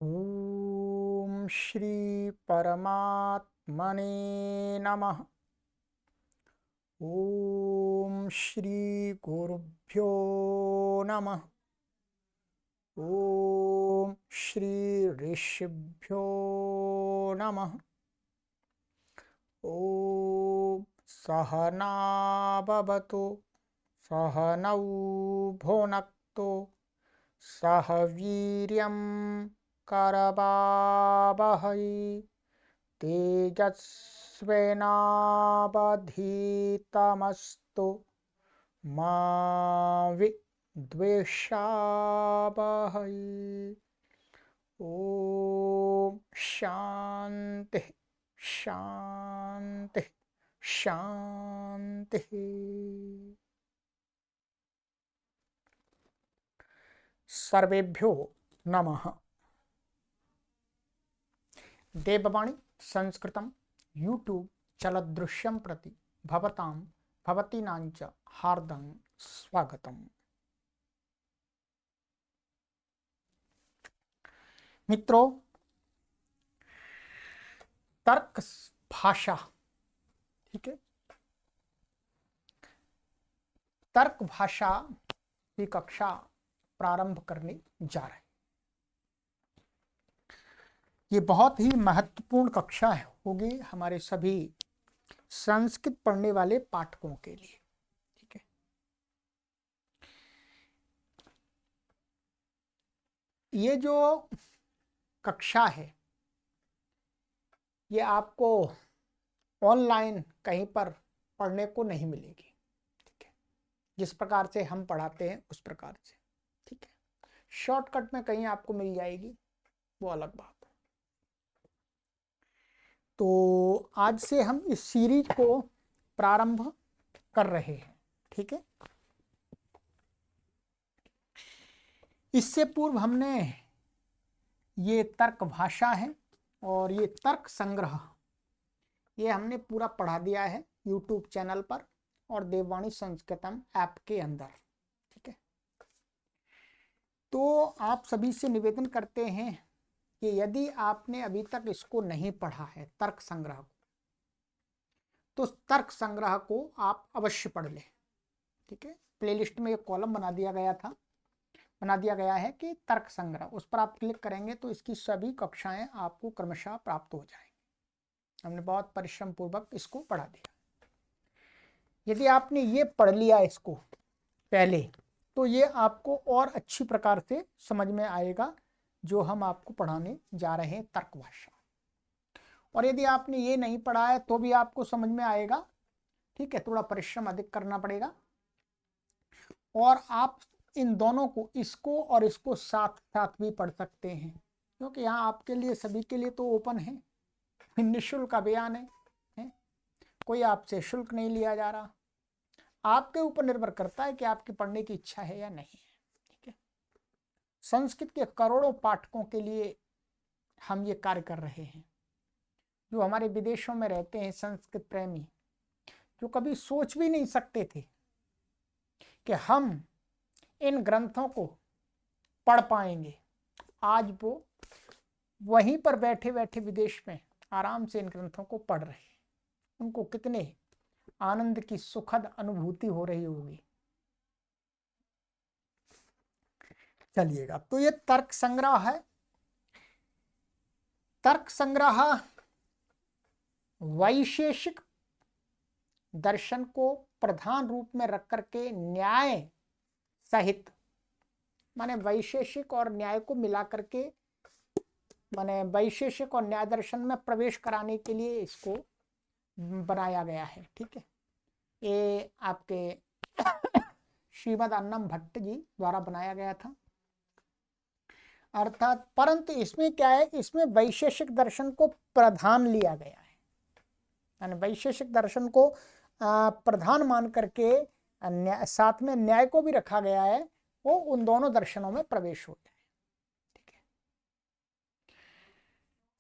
ओम श्री परमात्मने नमः। ओम श्री गुरुभ्यो नमः। ओम श्री ऋषिभ्यो नमः। ओम सहना भवतु सहनौ भुनक्तु सह वीर्यं करवावहै तेजस्विनावधीतमस्तु मा विद्विषावहै। ओम शांति शांति शांति। सर्वेभ्यो नमः। देववाणी संस्कृतं यूट्यूब चलदृश्यं प्रति भवतां भवतीनांच हार्दं स्वागतम्। मित्रों, तर्क भाषा, ठीक है, तर्क भाषा की कक्षा प्रारंभ करने जा रहे हैं। ये बहुत ही महत्वपूर्ण कक्षा होगी हमारे सभी संस्कृत पढ़ने वाले पाठकों के लिए, ठीक है। ये जो कक्षा है ये आपको ऑनलाइन कहीं पर पढ़ने को नहीं मिलेगी, ठीक है। जिस प्रकार से हम पढ़ाते हैं उस प्रकार से, ठीक है। शॉर्टकट में कहीं आपको मिल जाएगी, वो अलग बात है। तो आज से हम इस सीरीज को प्रारंभ कर रहे हैं, ठीक है। इससे पूर्व हमने ये तर्क भाषा है और ये तर्क संग्रह, ये हमने पूरा पढ़ा दिया है YouTube चैनल पर और देववाणी संस्कृतम ऐप के अंदर, ठीक है। तो आप सभी से निवेदन करते हैं कि यदि आपने अभी तक इसको नहीं पढ़ा है, तर्क संग्रह को, तो तर्क संग्रह को आप अवश्य पढ़ लें, ठीक है। प्लेलिस्ट में एक कॉलम बना दिया गया है कि तर्क संग्रह, उस पर आप क्लिक करेंगे तो इसकी सभी कक्षाएं आपको क्रमशः प्राप्त हो जाएंगी। हमने बहुत परिश्रम पूर्वक इसको पढ़ा दिया। यदि आपने ये पढ़ लिया इसको पहले, तो ये आपको और अच्छी प्रकार से समझ में आएगा जो हम आपको पढ़ाने जा रहे हैं, तर्क भाषा। और यदि आपने ये नहीं पढ़ा है तो भी आपको समझ में आएगा, ठीक है। थोड़ा परिश्रम अधिक करना पड़ेगा और आप इन दोनों को, इसको और इसको साथ साथ भी पढ़ सकते हैं, क्योंकि यहाँ आपके लिए सभी के लिए तो ओपन है, निःशुल्क अभियान है, कोई आपसे शुल्क नहीं लिया जा रहा। आपके ऊपर निर्भर करता है कि आपकी पढ़ने की इच्छा है या नहीं है, ठीक है। संस्कृत के करोड़ों पाठकों के लिए हम ये कार्य कर रहे हैं, जो हमारे विदेशों में रहते हैं संस्कृत प्रेमी, जो कभी सोच भी नहीं सकते थे कि हम इन ग्रंथों को पढ़ पाएंगे। आज वो वहीं पर बैठे बैठे विदेश में आराम से इन ग्रंथों को पढ़ रहे हैं। उनको कितने आनंद की सुखद अनुभूति हो रही होगी। चलिएगा, तो ये तर्क संग्रह है। तर्क संग्रह वैशेषिक दर्शन को प्रधान रूप में रख करके न्याय सहित, माने वैशेषिक और न्याय को मिला करके, माने वैशेषिक और न्याय दर्शन में प्रवेश कराने के लिए इसको बनाया गया है, ठीक है। ये आपके श्रीमद अन्नम भट्ट जी द्वारा बनाया गया था, अर्थात। परंतु इसमें क्या है, इसमें वैशेषिक दर्शन को प्रधान लिया गया है, यानी वैशेषिक दर्शन को प्रधान मान करके साथ में न्याय को भी रखा गया है, वो उन दोनों दर्शनों में प्रवेश हो जाए, ठीक है।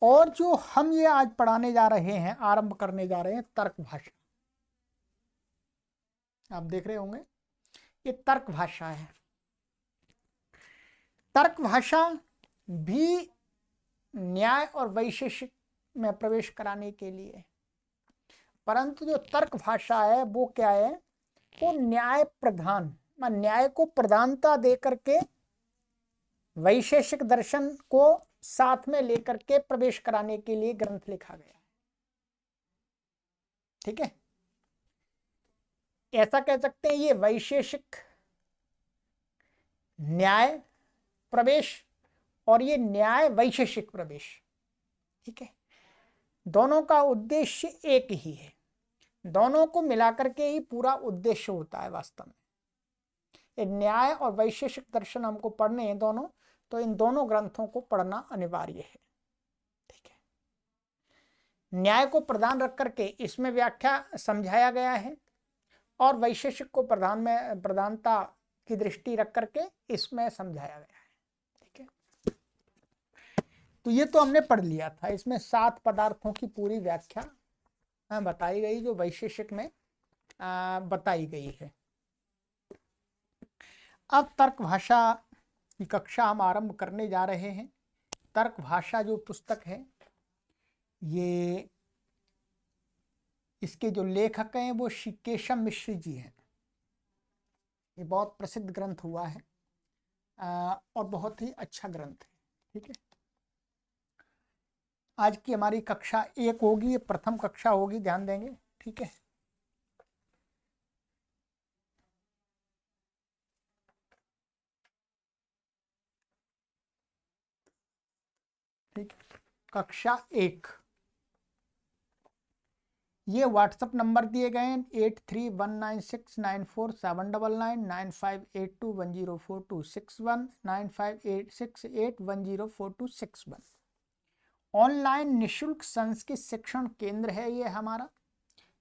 और जो हम ये आज पढ़ाने जा रहे हैं, आरंभ करने जा रहे हैं, तर्क भाषा, आप देख रहे होंगे ये तर्क भाषा है। तर्क भाषा भी न्याय और वैशेषिक में प्रवेश कराने के लिए, परंतु जो तर्क भाषा है वो क्या है, वो न्याय प्रधान, न्याय को प्रधानता दे करके वैशेषिक दर्शन को साथ में लेकर के प्रवेश कराने के लिए ग्रंथ लिखा गया है। ठीक है, ऐसा कह सकते हैं ये वैशेषिक न्याय प्रवेश और ये न्याय वैशेषिक प्रवेश, ठीक है, दोनों का उद्देश्य एक ही है, दोनों को मिलाकर के ही पूरा उद्देश्य होता है वास्तव में। ये न्याय और वैशेषिक दर्शन हमको पढ़ने हैं दोनों, तो इन दोनों ग्रंथों को पढ़ना अनिवार्य है। ठीक है, न्याय को प्रधान रख करके इसमें व्याख्या समझाया गया है और वैशेषिक को प्रधानता की दृष्टि रख करके इसमें समझाया गया है। ठीक है, तो ये तो हमने पढ़ लिया था। इसमें 7 पदार्थों की पूरी व्याख्या बताई गई जो वैशेषिक में बताई गई है। अब तर्क भाषा की कक्षा हम आरंभ करने जा रहे हैं। तर्क भाषा जो पुस्तक है, ये इसके जो लेखक हैं वो श्री केशव मिश्र जी हैं। ये बहुत प्रसिद्ध ग्रंथ हुआ है और बहुत ही अच्छा ग्रंथ है। ठीक है, आज की हमारी कक्षा 1 होगी, ये प्रथम कक्षा होगी, ध्यान देंगे। ठीक है, ठीक, कक्षा 1। ये व्हाट्सएप नंबर दिए गए हैं 8319694799 9582104261 9586810426 ऑनलाइन निशुल्क संस्कृत शिक्षण केंद्र है ये हमारा।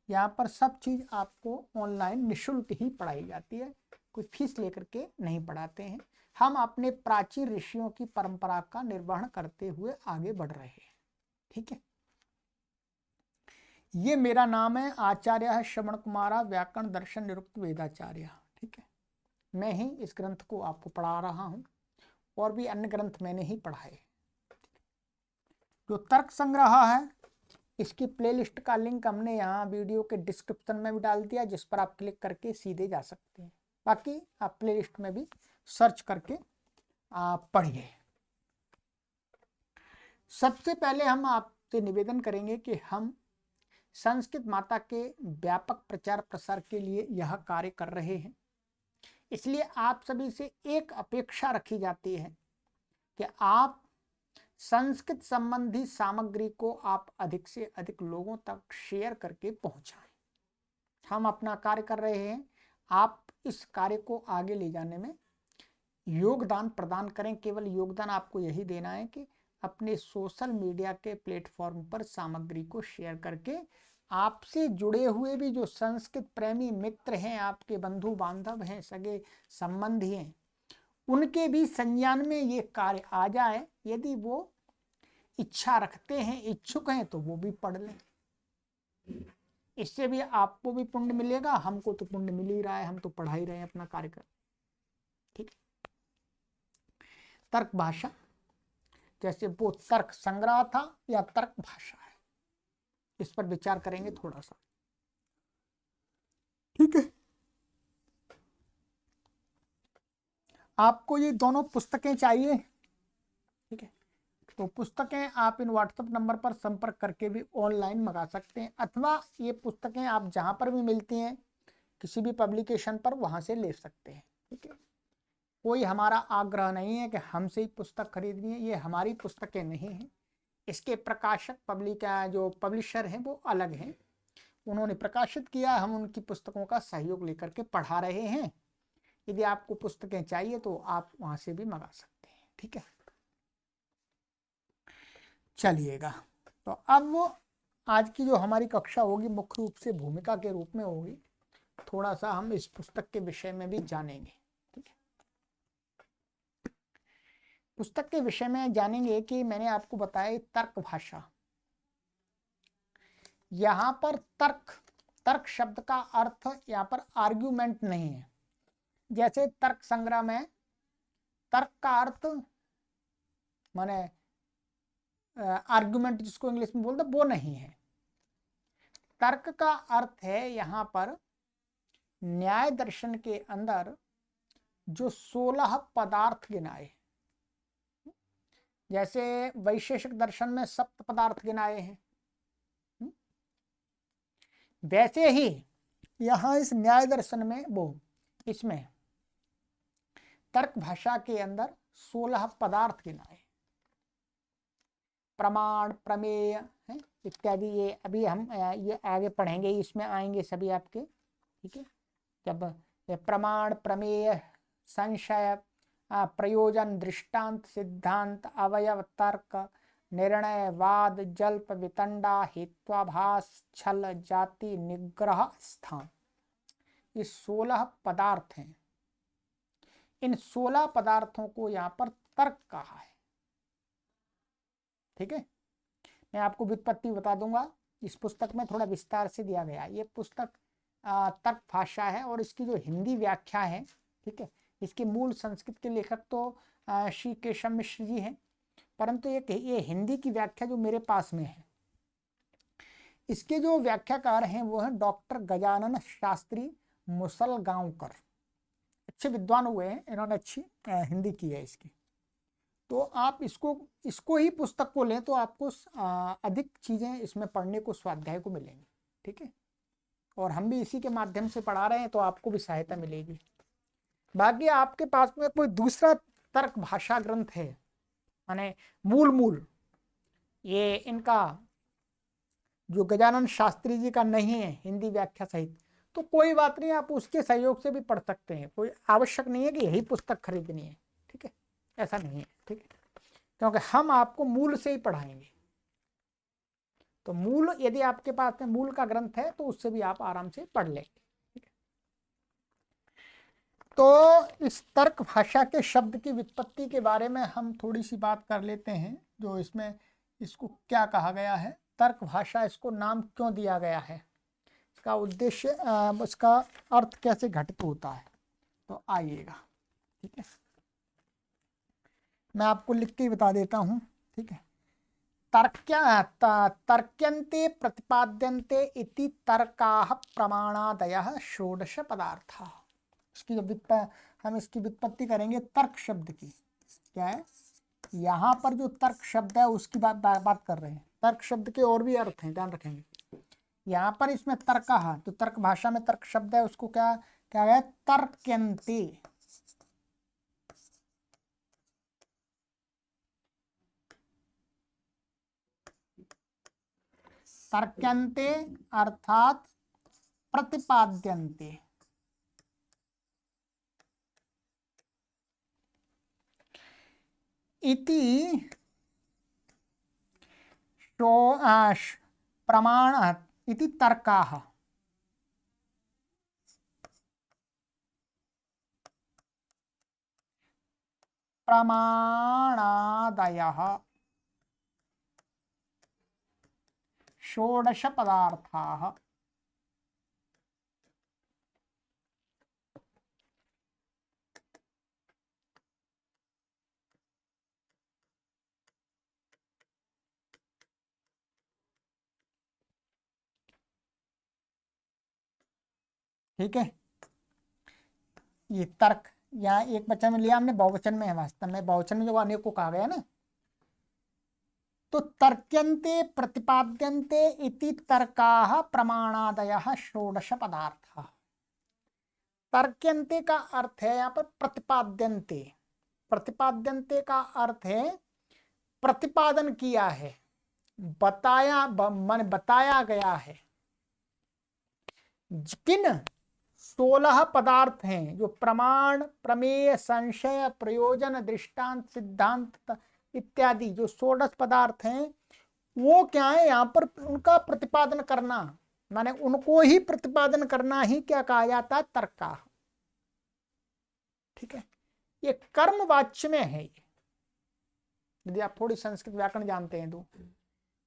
यहाँ पर सब चीज़ आपको ऑनलाइन निशुल्क ही पढ़ाई जाती है, कोई फीस लेकर के नहीं पढ़ाते हैं। हम अपने प्राचीन ऋषियों की परंपरा का निर्वहन करते हुए आगे बढ़ रहे हैं। ठीक है, ये मेरा नाम है आचार्य श्रवण कुमारा, व्याकरण दर्शन निरुक्त वेदाचार्य। ठीक है, मैं ही इस ग्रंथ को आपको पढ़ा रहा हूँ और भी अन्य ग्रंथ मैंने ही पढ़ाए। जो तर्क संग्रह है, इसकी प्लेलिस्ट का लिंक हमने यहाँ वीडियो के डिस्क्रिप्शन में भी डाल दिया, जिस पर आप क्लिक करके सीधे जा सकते हैं। बाकी आप प्लेलिस्ट में भी सर्च करके पढ़िए। सबसे पहले हम आपसे निवेदन करेंगे कि हम संस्कृत माता के व्यापक प्रचार प्रसार के लिए यह कार्य कर रहे हैं, इसलिए आप सभी से एक अपेक्षा रखी जाती है कि आप संस्कृत संबंधी सामग्री को आप अधिक से अधिक लोगों तक शेयर करके पहुंचाएं। हम अपना कार्य कर रहे हैं, आप इस कार्य को आगे ले जाने में योगदान प्रदान करें। केवल योगदान आपको यही देना है कि अपने सोशल मीडिया के प्लेटफॉर्म पर सामग्री को शेयर करके आपसे जुड़े हुए भी जो संस्कृत प्रेमी मित्र हैं, आपके बंधु बांधव हैं, सगे संबंधी हैं, उनके भी संज्ञान में ये कार्य आ जाए। यदि वो इच्छा रखते हैं, इच्छुक हैं, तो वो भी पढ़ लें। इससे भी आपको भी पुण्य मिलेगा, हमको तो पुण्य मिल ही रहा है, हम तो पढ़ा ही रहे हैं, अपना कार्य कर। ठीक, तर्क भाषा जैसे वो तर्क संग्रह था या तर्क भाषा है, इस पर विचार करेंगे थोड़ा सा। ठीक है, आपको ये दोनों पुस्तकें चाहिए। ठीक है, तो पुस्तकें आप इन व्हाट्सएप नंबर पर संपर्क करके भी ऑनलाइन मंगा सकते हैं, अथवा ये पुस्तकें आप जहां पर भी मिलती हैं किसी भी पब्लिकेशन पर, वहां से ले सकते हैं। ठीक है, कोई हमारा आग्रह नहीं है कि हमसे ही पुस्तक खरीदनी है, ये हमारी पुस्तकें नहीं हैं। इसके प्रकाशक जो पब्लिशर हैं वो अलग हैं, उन्होंने प्रकाशित किया, हम उनकी पुस्तकों का सहयोग लेकर के पढ़ा रहे हैं। यदि आपको पुस्तकें चाहिए तो आप वहां से भी मंगा सकते हैं। ठीक है, चलिएगा, तो अब वो आज की जो हमारी कक्षा होगी मुख्य रूप से भूमिका के रूप में होगी। थोड़ा सा हम इस पुस्तक के विषय में भी जानेंगे। ठीक है, पुस्तक के विषय में जानेंगे कि मैंने आपको बताया तर्क भाषा। यहाँ पर तर्क शब्द का अर्थ यहाँ पर आर्ग्यूमेंट नहीं है। जैसे तर्क संग्रह में तर्क का अर्थ माने आर्गुमेंट जिसको इंग्लिश में बोलते वो नहीं है। तर्क का अर्थ है यहाँ पर न्याय दर्शन के अंदर जो 16 पदार्थ गिनाए, जैसे वैशेषिक दर्शन में सप्त पदार्थ गिनाए हैं, वैसे ही यहाँ इस न्याय दर्शन में इसमें तर्क भाषा के अंदर 16 पदार्थ गिनाए, प्रमाण, प्रमेय है इत्यादि। ये अभी हम ये आगे पढ़ेंगे, इसमें आएंगे सभी आपके, ठीक है। जब प्रमाण, प्रमेय, संशय, प्रयोजन, दृष्टांत, सिद्धांत, अवयव, तर्क, निर्णय, वाद, जल्प, वितंडा, हेत्वाभास, छल, जाति, निग्रह, स्थान, ये 16 पदार्थ हैं। इन 16 पदार्थों को यहाँ पर तर्क कहा है, ठीक है। मैं आपको व्युत्पत्ति बता दूंगा, इस पुस्तक में थोड़ा विस्तार से दिया गया है। ये पुस्तक तर्क भाषा है और इसकी जो हिंदी व्याख्या है, ठीक है, इसके मूल संस्कृत के लेखक तो श्री केशव मिश्र जी हैं, परंतु ये हिंदी की व्याख्या जो मेरे पास में है, इसके जो व्याख्याकार हैं वो हैं डॉक्टर गजानन शास्त्री मुसलगांवकर। अच्छे विद्वान हुए हैं, इन्होंने अच्छी हिंदी की है इसकी। तो आप इसको ही पुस्तक को लें तो आपको अधिक चीज़ें इसमें पढ़ने को, स्वाध्याय को मिलेंगी, ठीक है। और हम भी इसी के माध्यम से पढ़ा रहे हैं तो आपको भी सहायता मिलेगी। बाकी आपके पास में कोई दूसरा तर्क भाषा ग्रंथ है, माने मूल ये इनका जो गजानन शास्त्री जी का नहीं है हिंदी व्याख्या सहित, तो कोई बात नहीं, आप उसके सहयोग से भी पढ़ सकते हैं। कोई आवश्यक नहीं है कि यही पुस्तक खरीदनी है, ठीक है, ऐसा नहीं है, ठीक है, क्योंकि हम आपको मूल से ही पढ़ाएंगे। तो मूल यदि आपके पास में मूल का ग्रंथ है तो उससे भी आप आराम से पढ़ लेंगे, ठीक है। तो इस तर्क भाषा के शब्द की व्युत्पत्ति के बारे में हम थोड़ी सी बात कर लेते हैं, जो इसमें इसको क्या कहा गया है, तर्क भाषा इसको नाम क्यों दिया गया है, इसका उद्देश्य, इसका अर्थ कैसे घटित होता है। तो आइएगा, ठीक है, मैं आपको लिख के बता देता हूं, ठीक है। तर्क्यन्ते प्रतिपाद्यन्ते इति तर्काः प्रमाणादयः षोडश पदार्थाः। इसकी जब हम इसकी व्युत्पत्ति करेंगे तर्क शब्द की, क्या है यहाँ पर जो तर्क शब्द है उसकी बात कर रहे हैं। तर्क शब्द के और भी अर्थ हैं, ध्यान रखेंगे। यहाँ पर इसमें तर्कः, तो तर्क भाषा में तर्क शब्द है उसको क्या क्या है, तर्क्यन्ते, तर्क्यन्ते अर्थात प्रतिपाद्यन्ते, इति प्रमाण इति तर्काः, प्रमाणादयः षोडश पदार्थाः। ठीक है, ये तर्क यहाँ एक वचन में लिया हमने, बहुवचन में है, वास्तव में बहुवचन में जो अनेक को कहा गया ना। तो तर्क्यन्ते प्रतिपाद्यन्ते इति तर्काः प्रमाणादयः षोडश पदार्थाः। तर्क्यन्ते का अर्थ है यहाँ पर प्रतिपाद्यन्ते, प्रतिपाद्यन्ते का अर्थ है प्रतिपादन किया है, बताया, मन बताया गया है। किन 16 पदार्थ हैं जो प्रमाण, प्रमेय, संशय, प्रयोजन, दृष्टांत, सिद्धांत इत्यादि जो 16 पदार्थ हैं, वो क्या है यहाँ पर उनका प्रतिपादन करना, माने उनको ही प्रतिपादन करना ही क्या कहा जाता है, तर्का, ठीक है। ये कर्मवाच्य में है, यदि आप थोड़ी संस्कृत व्याकरण जानते हैं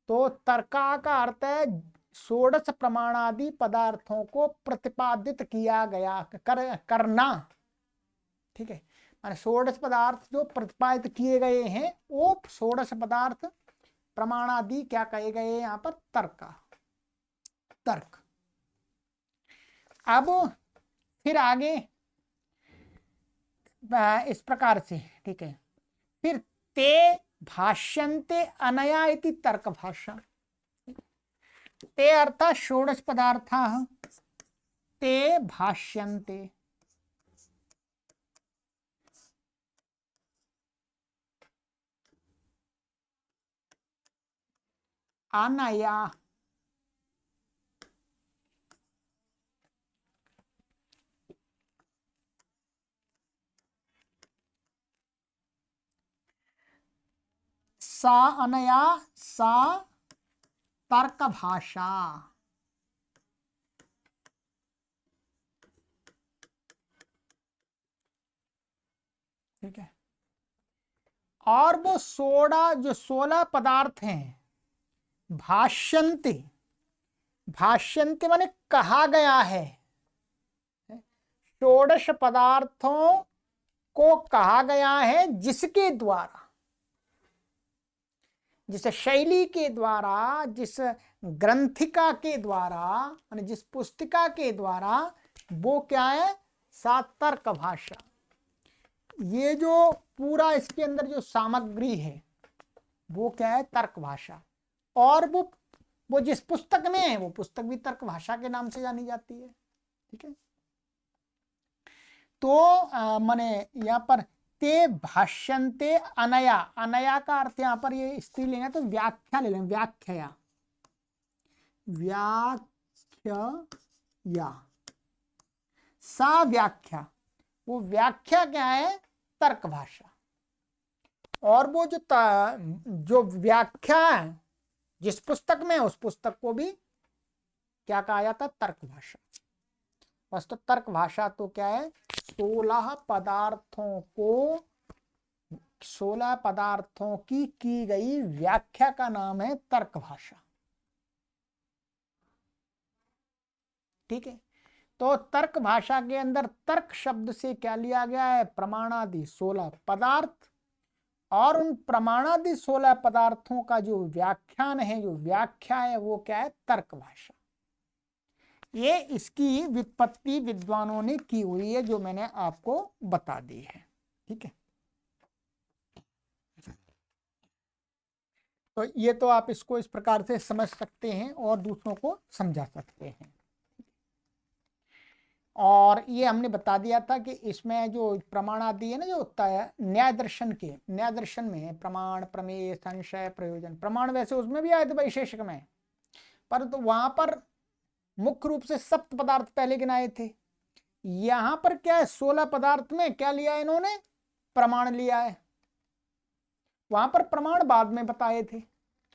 तो तर्का का अर्थ है 16 प्रमाणादि पदार्थों को प्रतिपादित किया गया, करना, ठीक है। माने 16 पदार्थ जो प्रतिपादित किए गए हैं वो 16 पदार्थ प्रमाणादि क्या कहे गए यहाँ पर? तर्क। अब फिर आगे इस प्रकार से, ठीक है। फिर ते भाष्यन्ते अनया इति तर्क भाषा। ते अर्थात षोडश पदार्थाः ते भाष्यन्ते, अनया सा, अनया सा तर्क भाषा। ठीक है। और वो 16 पदार्थ हैं, भाष्यन्ते, भाष्यन्ते माने कहा गया है। षोडश पदार्थों को कहा गया है जिसके द्वारा, जिस शैली के द्वारा, जिस ग्रंथिका के द्वारा, माने जिस पुस्तिका के द्वारा, वो क्या है? तर्क भाषा। ये जो पूरा इसके अंदर जो सामग्री है वो क्या है? तर्क भाषा। और वो जिस पुस्तक में है वो पुस्तक भी तर्क भाषा के नाम से जानी जाती है। ठीक है। तो माने यहाँ पर ते भाष्यन्ते अनया, अनया का अर्थ यहाँ पर ये स्त्रीलिंग है तो व्याख्या ले लें, व्याख्या, व्याख्या, सा व्याख्या। वो व्याख्या क्या है? तर्क भाषा। और वो जो व्याख्या है जिस पुस्तक में, उस पुस्तक को भी क्या कहा जाता है? तर्क भाषा। बस तो तर्क भाषा तो क्या है? 16 पदार्थों को, 16 पदार्थों की गई व्याख्या का नाम है तर्क भाषा। ठीक है। तो तर्क भाषा के अंदर तर्क शब्द से क्या लिया गया है? प्रमाणादि 16 पदार्थ। और उन प्रमाणादि 16 पदार्थों का जो व्याख्यान है, जो व्याख्या है, वो क्या है? तर्क भाषा। ये इसकी व्युत्पत्ति विद्वानों ने की हुई है, जो मैंने आपको बता दी है। ठीक है। तो ये तो आप इसको इस प्रकार से समझ सकते हैं और दूसरों को समझा सकते हैं। और ये हमने बता दिया था कि इसमें जो प्रमाण आदि है ना, जो होता है न्याय दर्शन के, न्याय दर्शन में प्रमाण, प्रमेय, संशय, प्रयोजन। प्रमाण वैसे उसमें भी आए थे वैशेषिक में, परंतु वहां पर मुख्य रूप से सप्त पदार्थ पहले गिनाए थे। यहां पर क्या है? 16 पदार्थ में क्या लिया है इन्होंने? प्रमाण लिया है। वहां पर प्रमाण बाद में बताए थे,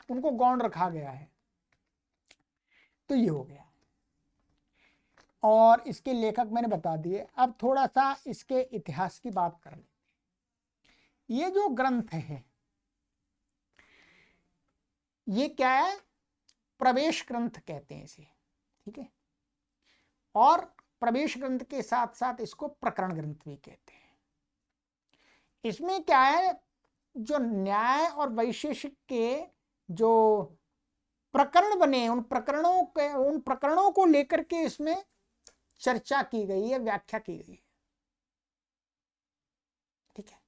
उनको गौण रखा गया है। तो ये हो गया। और इसके लेखक मैंने बता दिए। अब थोड़ा सा इसके इतिहास की बात कर लेते हैं। ये जो ग्रंथ है ये क्या है? प्रवेश ग्रंथ कहते हैं इसे। ठीक है। और प्रवेश ग्रंथ के साथ साथ इसको प्रकरण ग्रंथ भी कहते हैं। इसमें क्या है? जो न्याय और वैशेषिक के जो प्रकरण बने, उन प्रकरणों को लेकर के इसमें चर्चा की गई है, व्याख्या की गई है। ठीक है।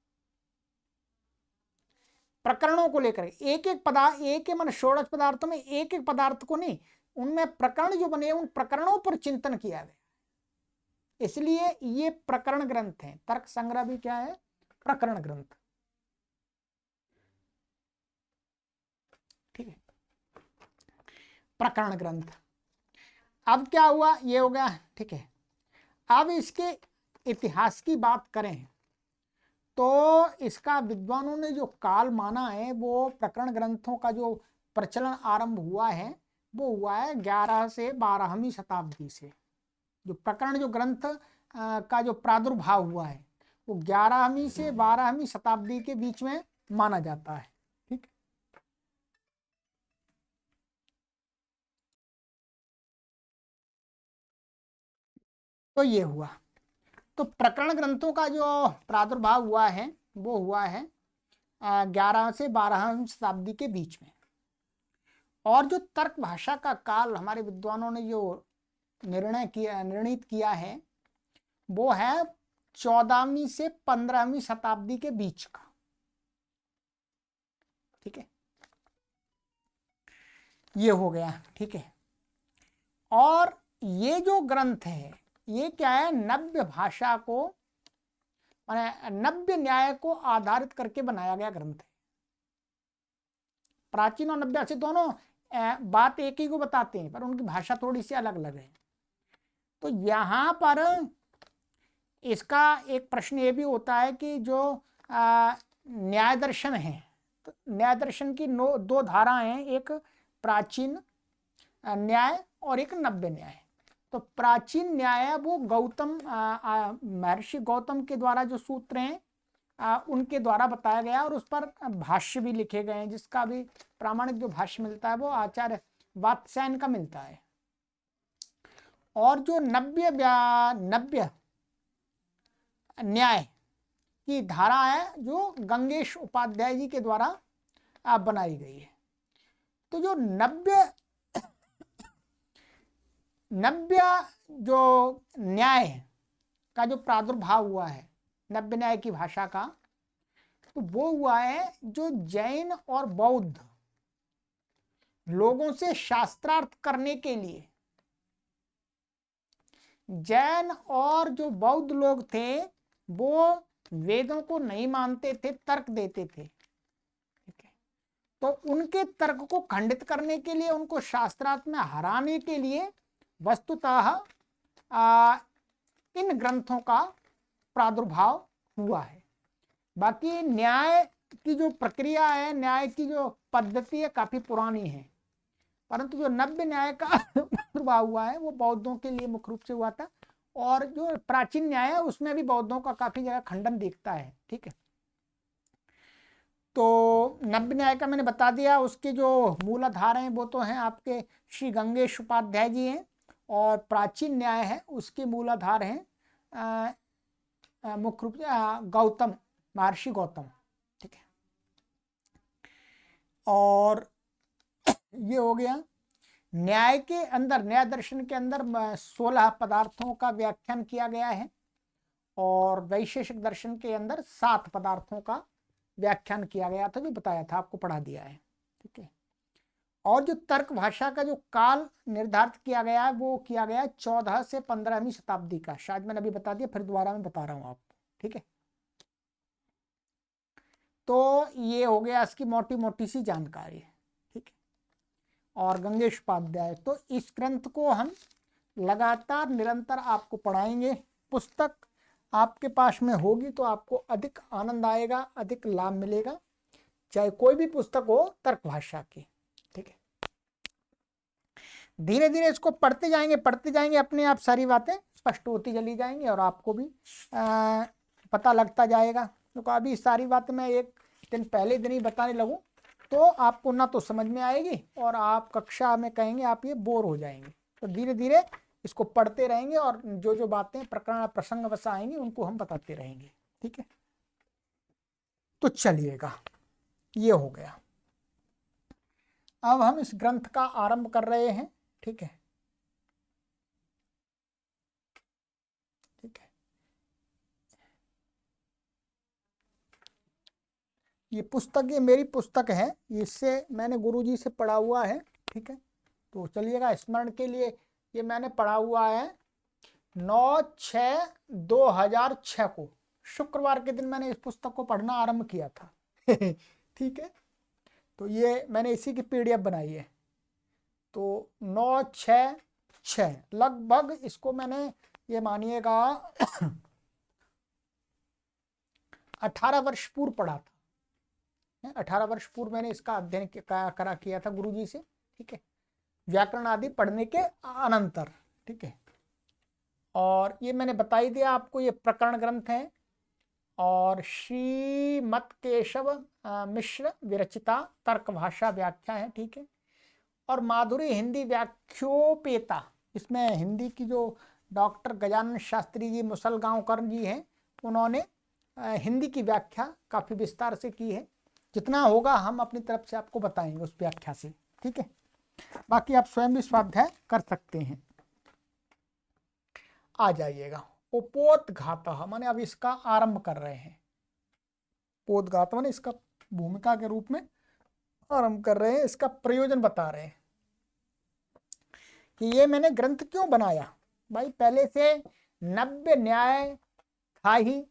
प्रकरणों को लेकर एक एक पदार्थ, एक मन 16 पदार्थों में एक एक पदार्थ को नहीं, उनमें प्रकरण जो बने उन प्रकरणों पर चिंतन किया गया, इसलिए ये प्रकरण ग्रंथ है। तर्क संग्रह भी क्या है? प्रकरण ग्रंथ। ठीक है। प्रकरण ग्रंथ। अब क्या हुआ? ये हो गया। ठीक है। अब इसके इतिहास की बात करें तो इसका विद्वानों ने जो काल माना है, वो प्रकरण ग्रंथों का जो प्रचलन आरंभ हुआ है वो हुआ है 11 से 12वीं शताब्दी से। जो प्रकरण जो ग्रंथ का जो प्रादुर्भाव हुआ है वो 11वीं से 12वीं शताब्दी के बीच में माना जाता है। ठीक। तो ये हुआ। तो प्रकरण ग्रंथों का जो प्रादुर्भाव हुआ है वो हुआ है 11 से 12वीं शताब्दी के बीच में। और जो तर्क भाषा का काल हमारे विद्वानों ने जो निर्णित किया है वो है 14वीं से 15वीं शताब्दी के बीच का। ठीक है, ये हो गया। ठीक है, और ये जो ग्रंथ है ये क्या है, नव्य भाषा को माने नव्य न्याय को आधारित करके बनाया गया ग्रंथ है। प्राचीन और नव्य से दोनों बात एक ही को बताते हैं पर उनकी भाषा थोड़ी सी अलग अलग है। तो यहाँ पर इसका एक प्रश्न ये भी होता है कि जो न्याय दर्शन है, तो न्याय दर्शन की दो धाराएं हैं, एक प्राचीन न्याय और एक नव्य न्याय। तो प्राचीन न्याय वो गौतम महर्षि गौतम के द्वारा जो सूत्र हैं उनके द्वारा बताया गया और उस पर भाष्य भी लिखे गए हैं, जिसका भी प्रामाणिक जो भाष्य मिलता है वो आचार्य वात्स्यायन का मिलता है। और जो नव्य न्याय की धारा है जो गंगेश उपाध्याय जी के द्वारा बनाई गई है। तो जो नव्य जो न्याय का जो प्रादुर्भाव हुआ है नव्य न्याय की भाषा का, तो वो हुआ है जो जैन और बौद्ध लोगों से शास्त्रार्थ करने के लिए, जैन और जो बौद्ध लोग थे वो वेदों को नहीं मानते थे, तर्क देते थे। ठीक है, तो उनके तर्क को खंडित करने के लिए, उनको शास्त्रार्थ में हराने के लिए वस्तुतः इन ग्रंथों का प्रादुर्भाव हुआ है। बाकी न्याय की जो प्रक्रिया है, न्याय की जो पद्धति है काफी पुरानी है, परंतु जो नव्य न्याय का प्रादुर्भाव हुआ है वो बौद्धों के लिए मुख्य रूप से हुआ था। और जो प्राचीन न्याय है उसमें भी बौद्धों का काफी जगह खंडन दिखता है। ठीक है, तो नव्य न्याय का मैंने बता दिया, उसके जो मूलाधार हैं वो तो हैं आपके श्री गंगेश उपाध्याय जी हैं, और प्राचीन न्याय है उसके मूलाधार हैं मुख्य रूप से गौतम, महर्षि गौतम। ठीक है, और ये हो गया न्याय के अंदर, न्याय दर्शन के अंदर 16 पदार्थों का व्याख्यान किया गया है और वैशेषिक दर्शन के अंदर 7 पदार्थों का व्याख्यान किया गया था, जो बताया था, आपको पढ़ा दिया है। ठीक है, और जो तर्क भाषा का जो काल निर्धारित किया गया है वो किया गया 14 से 15वीं शताब्दी का। शायद मैंने अभी बता दिया, फिर दोबारा मैं बता रहा हूँ आपको। ठीक है, तो ये हो गया इसकी मोटी मोटी सी जानकारी। ठीक है, और गंगेश उपाध्याय, तो इस ग्रंथ को हम लगातार निरंतर आपको पढ़ाएंगे। पुस्तक आपके पास में होगी तो आपको अधिक आनंद आएगा, अधिक लाभ मिलेगा, चाहे कोई भी पुस्तक हो तर्क भाषा की। ठीक है, धीरे धीरे इसको पढ़ते जाएंगे, अपने आप सारी बातें स्पष्ट होती चली जाएंगी और आपको भी पता लगता जाएगा। तो अभी सारी बातें मैं एक दिन पहले दिन ही बताने लगूं तो आपको ना तो समझ में आएगी और आप कक्षा में कहेंगे आप ये बोर हो जाएंगे। तो धीरे धीरे इसको पढ़ते रहेंगे और जो जो बातें प्रकरण प्रसंग वश आएंगी उनको हम बताते रहेंगे। ठीक है, तो चलिएगा, ये हो गया। अब हम इस ग्रंथ का आरंभ कर रहे हैं। ठीक है, ठीक है, ये पुस्तक, ये मेरी पुस्तक है, इससे मैंने गुरुजी से पढ़ा हुआ है। ठीक है, तो चलिएगा स्मरण के लिए, ये मैंने पढ़ा हुआ है 9/6/2006 को, शुक्रवार के दिन मैंने इस पुस्तक को पढ़ना आरंभ किया था। ठीक है, तो ये मैंने इसी की PDF बनाई है। तो 9/6/6 लगभग इसको मैंने, ये मानिएगा 18 वर्ष पूर्व पढ़ा था। 18 वर्ष पूर्व मैंने इसका अध्ययन किया था गुरुजी से। ठीक है, व्याकरण आदि पढ़ने के अनंतर। ठीक है, और ये मैंने बता ही दिया आपको, ये प्रकरण ग्रंथ है और श्रीमत केशव मिश्र विरचिता तर्क भाषा व्याख्या है। ठीक है, और माधुरी हिंदी व्याख्योपेता, इसमें हिंदी की जो डॉक्टर गजानन शास्त्री जी मुसलगांवकर जी हैं उन्होंने हिंदी की व्याख्या काफ़ी विस्तार से की है। जितना होगा हम अपनी तरफ से आपको बताएंगे उस व्याख्या से। ठीक है, बाकी आप स्वयं भी स्वाध्याय कर सकते हैं। आ जाइएगा, उपोद्घात माने अब इसका आरंभ कर रहे हैं। उपोद्घात माने इसका भूमिका के रूप में आरंभ कर रहे हैं, इसका प्रयोजन बता रहे हैं कि ये मैंने ग्रंथ क्यों बनाया। भाई पहले से नव्य न्याय था ही,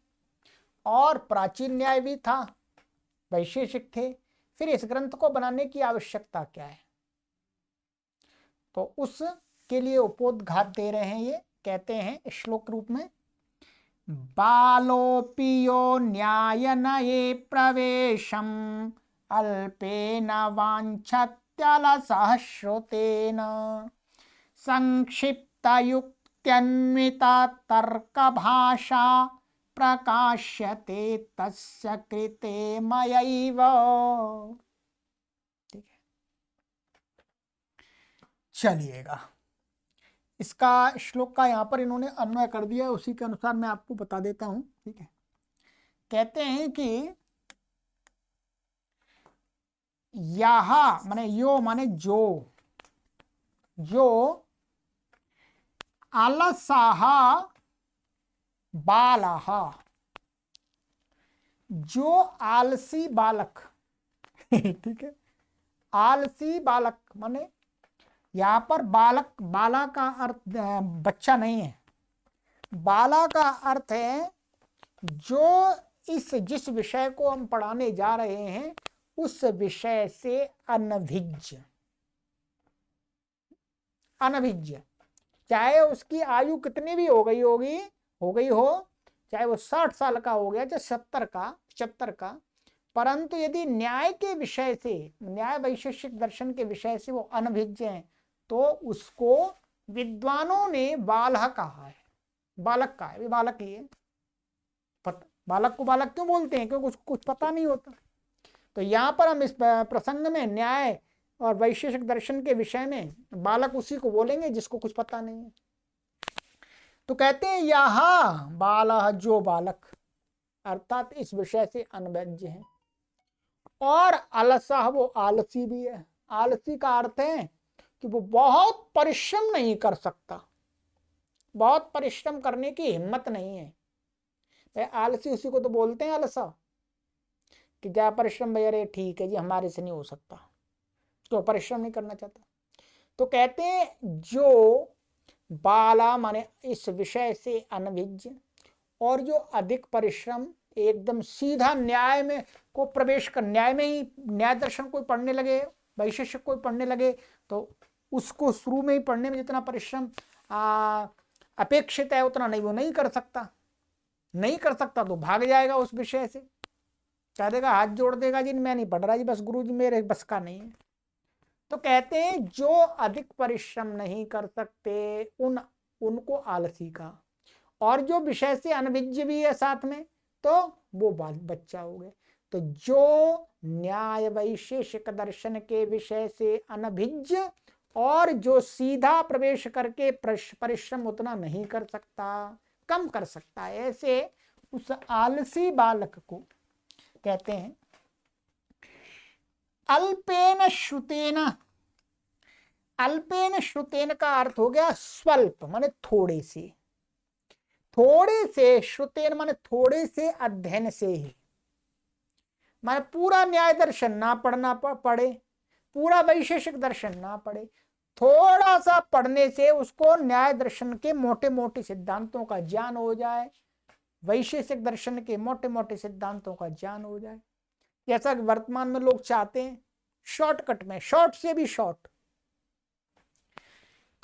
और प्राचीन न्याय भी था, वैशेषिक थे, फिर इस ग्रंथ को बनाने की आवश्यकता क्या है। तो उसके लिए उपोद्घात दे रहे हैं। ये कहते हैं श्लोक रूप में, बालोपियो न्यायनये प्रवेशम अल्पेन वाञ्छत्यलसः श्रुतेन संक्षिप्तयुक्त्यन्विता तर्कभाषा प्रकाश्यते तस्य कृते मयैव। ठीक है, चलिएगा, इसका श्लोक का यहाँ पर इन्होंने अन्वय कर दिया है, उसी के अनुसार मैं आपको बता देता हूं। ठीक है, कहते हैं कि यहा माने यो माने जो, जो अलसाह बालः, जो आलसी बालक ठीक है, आलसी बालक माने यहां पर बालक, बाला का अर्थ बच्चा नहीं है, बाला का अर्थ है जो जिस विषय को हम पढ़ाने जा रहे हैं उस विषय से अनभिज्ञ, अनभिज्ञ, चाहे उसकी आयु कितनी भी हो गई होगी, हो गई हो, चाहे वो 60 साल का हो गया, चाहे 70 का, 75 का, परंतु यदि न्याय के विषय से, न्याय वैशेषिक दर्शन के विषय से वो अनभिज्ञ है, तो उसको विद्वानों ने बालह कहा है, बालक का है, बालक ही है। बालक को बालक क्यों बोलते हैं? क्योंकि उसको कुछ पता नहीं होता। तो यहाँ पर हम इस प्रसंग में न्याय और वैशेषिक दर्शन के विषय में बालक उसी को बोलेंगे जिसको कुछ पता नहीं है। तो कहते हैं यह बालह, जो बालक, अर्थात इस विषय से अनभिज्ञ है, और अलसा, वो आलसी भी है। आलसी का अर्थ है कि वो बहुत परिश्रम नहीं कर सकता, बहुत परिश्रम करने की हिम्मत नहीं है। आलसी उसी को तो बोलते हैं अलसा, कि क्या परिश्रम भैया, अरे ठीक है जी हमारे से नहीं हो सकता, तो परिश्रम नहीं करना चाहता। तो कहते हैं जो बाला माने इस विषय से अनभिज्ञ, और जो अधिक परिश्रम, एकदम सीधा न्याय में को प्रवेश कर, न्याय में ही न्याय दर्शन कोई पढ़ने लगे, वैशेषिक कोई पढ़ने लगे, तो उसको शुरू में ही पढ़ने में जितना परिश्रम अपेक्षित है उतना नहीं, वो नहीं कर सकता। नहीं कर सकता तो भाग जाएगा उस विषय से, कह देगा, हाथ जोड़ देगा जी मैं नहीं पढ़ रहा जी, बस गुरु जी मेरे बस का नहीं है। तो कहते हैं जो अधिक परिश्रम नहीं कर सकते उनको आलसी का, और जो विषय से अनभिज्ञ भी है साथ में, तो वो बच्चा हो गए। तो जो न्याय वैशेषिक दर्शन के विषय से अनभिज्ञ, और जो सीधा प्रवेश करके परिश्रम उतना नहीं कर सकता, कम कर सकता है, ऐसे उस आलसी बालक को कहते हैं अल्पेन श्रुतेन। अल्पेन श्रुतेन का अर्थ हो गया स्वल्प, माने थोड़े से, थोड़े से, श्रुतेन माने थोड़े से अध्ययन से ही, माने पूरा न्याय दर्शन ना पढ़ना पड़े, पूरा वैशेषिक दर्शन ना पढ़े, थोड़ा सा पढ़ने से उसको न्याय दर्शन के मोटे मोटे सिद्धांतों का ज्ञान हो जाए, वैशेषिक दर्शन के मोटे मोटे सिद्धांतों का ज्ञान हो जाए। जैसा कि वर्तमान में लोग चाहते हैं शॉर्टकट में, शॉर्ट से भी शॉर्ट।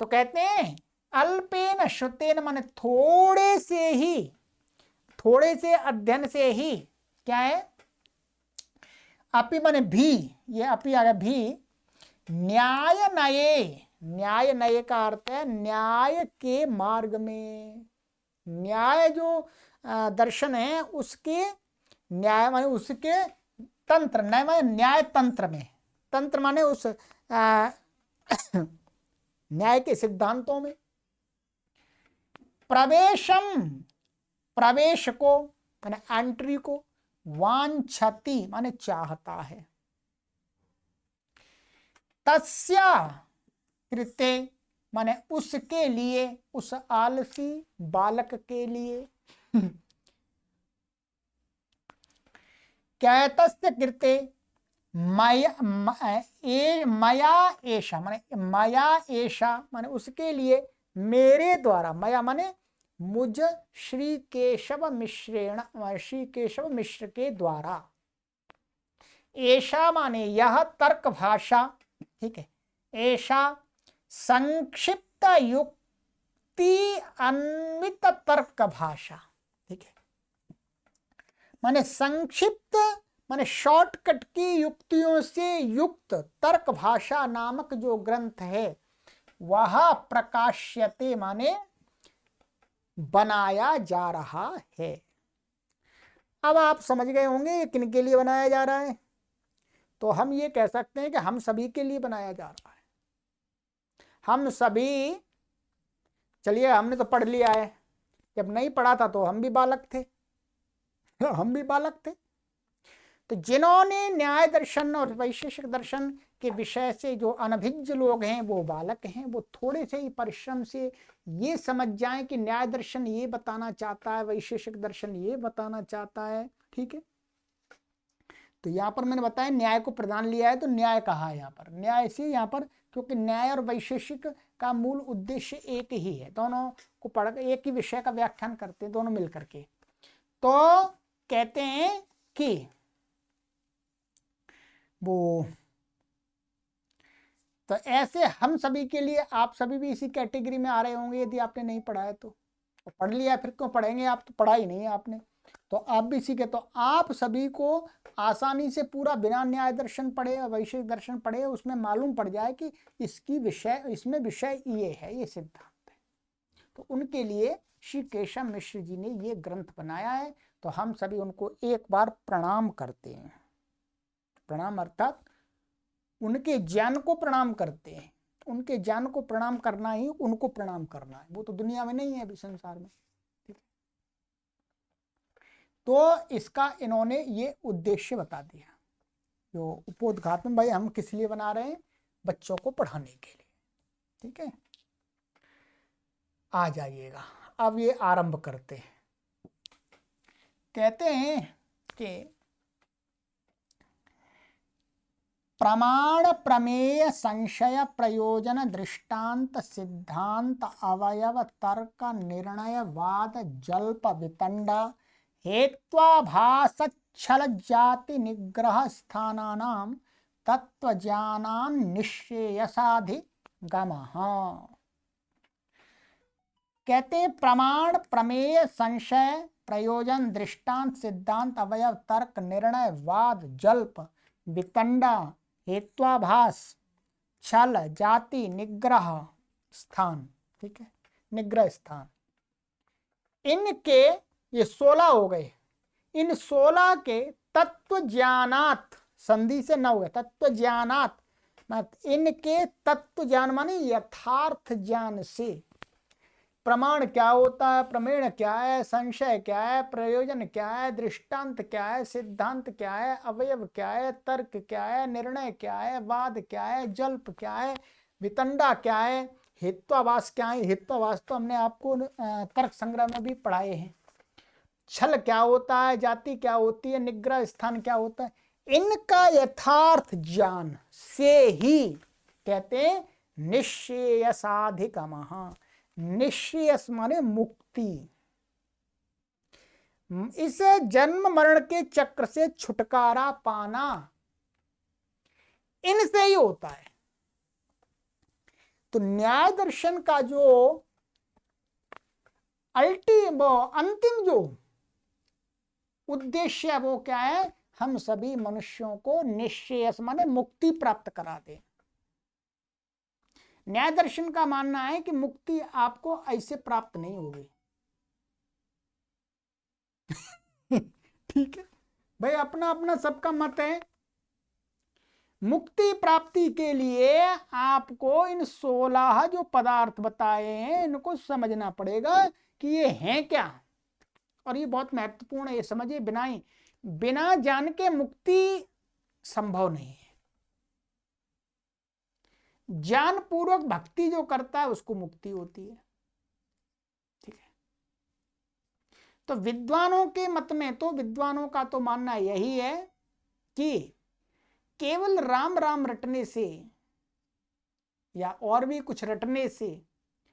तो कहते हैं अल्पेन श्रुतेन माने थोड़े से ही, थोड़े से अध्ययन से ही, क्या है, अपि माने भी, ये अपि आ गया भी, न्याय नये, न्याय नये का अर्थ है न्याय के मार्ग में, न्याय जो दर्शन है उसके, न्याय माने उसके तंत्र, न्याय माने न्याय तंत्र में, तंत्र माने उस न्याय के सिद्धांतों में, प्रवेशम, प्रवेश को माने एंट्री को, वांछति माने चाहता है, तस्या कृते माने उसके लिए, उस आलसी बालक के लिए। कैतस्य कृते मया एषा माने मया एषा माने उसके लिए मेरे द्वारा, मया माने मुझ श्री केशव मिश्रेण, श्री केशव मिश्र के द्वारा। ऐशा माने यह तर्क भाषा, ठीक है, ऐशा संक्षिप्त युक्ति अन्वित तर्क भाषा, ठीक है, माने संक्षिप्त माने शॉर्टकट की युक्तियों से युक्त तर्क भाषा नामक जो ग्रंथ है वह प्रकाश्यते माने बनाया जा रहा है। अब आप समझ गए होंगे ये किन के लिए बनाया जा रहा है। तो हम ये कह सकते हैं कि हम सभी के लिए बनाया जा रहा है। हम सभी, चलिए हमने तो पढ़ लिया है, जब नहीं पढ़ा था तो हम भी बालक थे, हम भी बालक थे। तो जिन्होंने न्याय दर्शन और वैशेषिक दर्शन के विषय से जो अनभिज्ञ लोग हैं वो बालक हैं, वो थोड़े से ही परिश्रम से ये समझ जाएं कि न्याय दर्शन ये बताना चाहता है, वैशेषिक दर्शन ये बताना चाहता है, ठीक है। तो यहाँ पर मैंने बताया न्याय को प्रधान लिया है, तो न्याय कहा है यहाँ पर, न्याय से यहाँ पर, क्योंकि न्याय और वैशेषिक का मूल उद्देश्य एक ही है, दोनों को पढ़ एक ही विषय का व्याख्यान करते हैं दोनों मिलकर के। तो कहते हैं कि वो, तो ऐसे हम सभी के लिए, आप सभी भी इसी कैटेगरी में आ रहे होंगे यदि आपने नहीं पढ़ा है तो पढ़ लिया, फिर क्यों पढ़ेंगे आप, तो पढ़ा ही नहीं है आपने, तो आप भी सीखे। तो आप सभी को आसानी से पूरा बिना न्याय दर्शन पढ़े और वैशेषिक दर्शन पढ़े उसमें मालूम पड़ जाए कि इसकी विषय, इसमें विषय ये है, ये सिद्धांत है। तो उनके लिए श्री केशव मिश्र जी ने ये ग्रंथ बनाया है। तो हम सभी उनको एक बार प्रणाम करते हैं। प्रणाम अर्थात उनके ज्ञान को प्रणाम करते हैं। उनके ज्ञान को प्रणाम करना ही उनको प्रणाम करना है, वो तो दुनिया में नहीं है अभी संसार में, ठीक है। तो इसका इन्होंने ये उद्देश्य बता दिया। जो उपोद्घाटन भाई हम किस लिए बना रहे हैं, बच्चों को पढ़ाने के लिए, ठीक है। आ जाइएगा, अब ये आरंभ करते हैं। कहते हैं कि प्रमाण प्रमेय संशय प्रयोजन दृष्टांत सिद्धांत अवयव तर्क निर्णय वाद जल्प वितंडा हेत्वाभास छल जाति निग्रह स्थानानां तत्वज्ञानान् निश्चेयसाधिगमः। कहते हैं प्रमाण प्रमेय संशय प्रयोजन दृष्टांत सिद्धांत अवयव तर्क निर्णय वाद जल्प वितंडा हेत्वाभास छल जाति निग्रह स्थान, ठीक है, निग्रह स्थान, इनके ये 16 हो गए। इन 16 के तत्व ज्ञानात, संधि से 9 है, तत्व ज्ञानात, इनके तत्व ज्ञान माने यथार्थ ज्ञान से। प्रमाण क्या होता है, प्रमेय क्या है, संशय क्या है, प्रयोजन क्या है, दृष्टांत क्या है, सिद्धांत क्या है, अवयव क्या है, तर्क क्या है, निर्णय क्या है, वाद क्या है, जल्प क्या है, वितंडा क्या है, हेत्वाभास क्या है। हेत्वाभास तो हमने आपको तर्क संग्रह में भी पढ़ाए हैं। छल क्या होता है, जाति क्या होती है, निग्रह स्थान क्या होता है, इनका यथार्थ ज्ञान से ही कहते हैं निश्चेयसाधिगमः। निश्चेयस माने मुक्ति, इस जन्म मरण के चक्र से छुटकारा पाना इनसे ही होता है। तो न्याय दर्शन का जो अंतिम जो उद्देश्य है वो क्या है, हम सभी मनुष्यों को निश्चेयस माने मुक्ति प्राप्त करा दे। न्याय दर्शन का मानना है कि मुक्ति आपको ऐसे प्राप्त नहीं होगी। ठीक है भाई, अपना अपना सबका मत है। मुक्ति प्राप्ति के लिए आपको इन 16 जो पदार्थ बताए हैं इनको समझना पड़ेगा कि ये हैं क्या, और ये बहुत महत्वपूर्ण है, ये समझिए। बिना जान के मुक्ति संभव नहीं है। ज्ञान पूर्वक भक्ति जो करता है उसको मुक्ति होती है। ठीक है, तो विद्वानों के मत में तो, विद्वानों का तो मानना यही है कि केवल राम राम रटने से या और भी कुछ रटने से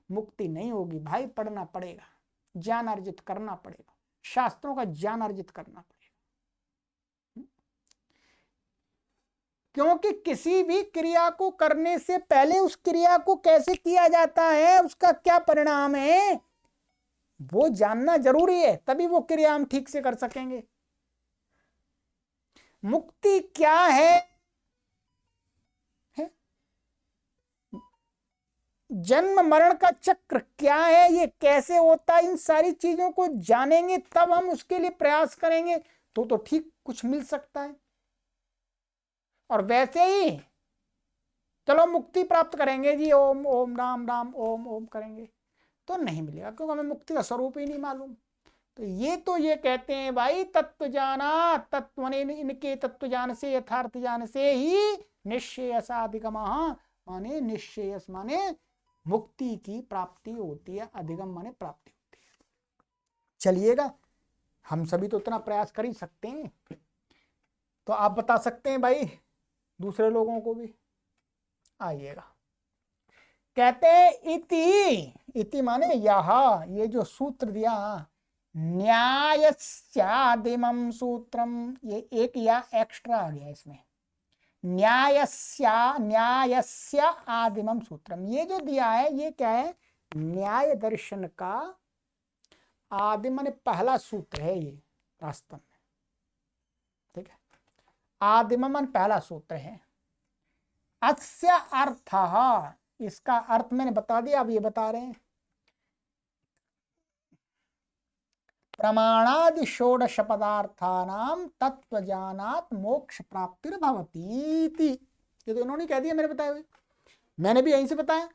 मुक्ति नहीं होगी भाई, पढ़ना पड़ेगा, ज्ञान अर्जित करना पड़ेगा, शास्त्रों का ज्ञान अर्जित करना पड़ेगा। क्योंकि किसी भी क्रिया को करने से पहले उस क्रिया को कैसे किया जाता है, उसका क्या परिणाम है, वो जानना जरूरी है, तभी वो क्रिया हम ठीक से कर सकेंगे। मुक्ति क्या है, जन्म मरण का चक्र क्या है, ये कैसे होता है, इन सारी चीजों को जानेंगे तब हम उसके लिए प्रयास करेंगे तो ठीक कुछ मिल सकता है। और वैसे ही चलो मुक्ति प्राप्त करेंगे जी, ओम ओम राम राम ओम ओम करेंगे तो नहीं मिलेगा, क्योंकि हमें मुक्ति का स्वरूप ही नहीं मालूम। तो ये कहते हैं भाई, तत्व जाना, तत्व माने इनके तत्व ज्ञान से, यथार्थ ज्ञान से ही निश्चयसाधिगम, माने निश्चयस माने मुक्ति की प्राप्ति होती है, अधिगम माने प्राप्ति होती है। चलिएगा, हम सभी तो उतना प्रयास कर ही सकते हैं, तो आप बता सकते हैं भाई दूसरे लोगों को भी। आइएगा, कहते इति माने यह, ये जो सूत्र दिया, न्यायस्यादिमं सूत्रम, ये एक या एक्स्ट्रा आ गया इसमें, न्यायस्य आदिमम सूत्रम, ये जो दिया है ये क्या है, न्याय दर्शन का आदिम माने पहला सूत्र है ये वास्तव में। ठीक है, आदिम मन पहला सूत्र है। अस्य अर्थ, इसका अर्थ मैंने बता दिया, अब ये बता रहे हैं, प्रमाणादि षोडश पदार्थानां तत्वज्ञानात् मोक्ष प्राप्तिर्भवति। ये तो इन्होंने कह दिया, मेरे बताए हुए, मैंने भी यहीं से बताया।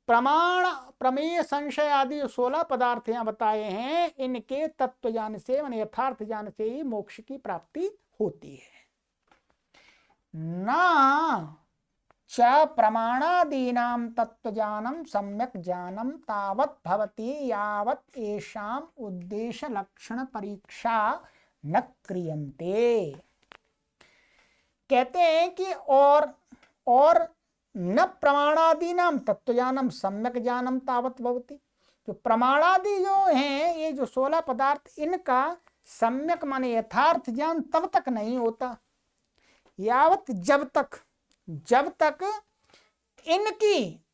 प्रमाण प्रमेय संशय आदि 16 पदार्थ यहाँ बताए हैं, इनके तत्व ज्ञान से माने यथार्थ ज्ञान से ही मोक्ष की प्राप्ति होती है। ना च प्रमाणादीनां तत्वज्ञानं सम्यक् ज्ञानं तावत् भवति यावत् येषाम् उद्देश्य लक्षण परीक्षा न क्रियन्ते। कहते हैं कि और न प्रमाणादीनां तत्वज्ञानं सम्यक् ज्ञानं तावत् भवति, जो प्रमाणादि जो हैं, ये जो 16 पदार्थ, इनका सम्यक माने यथार्थ ज्ञान तब तक नहीं होता, यावत जब तक इनकी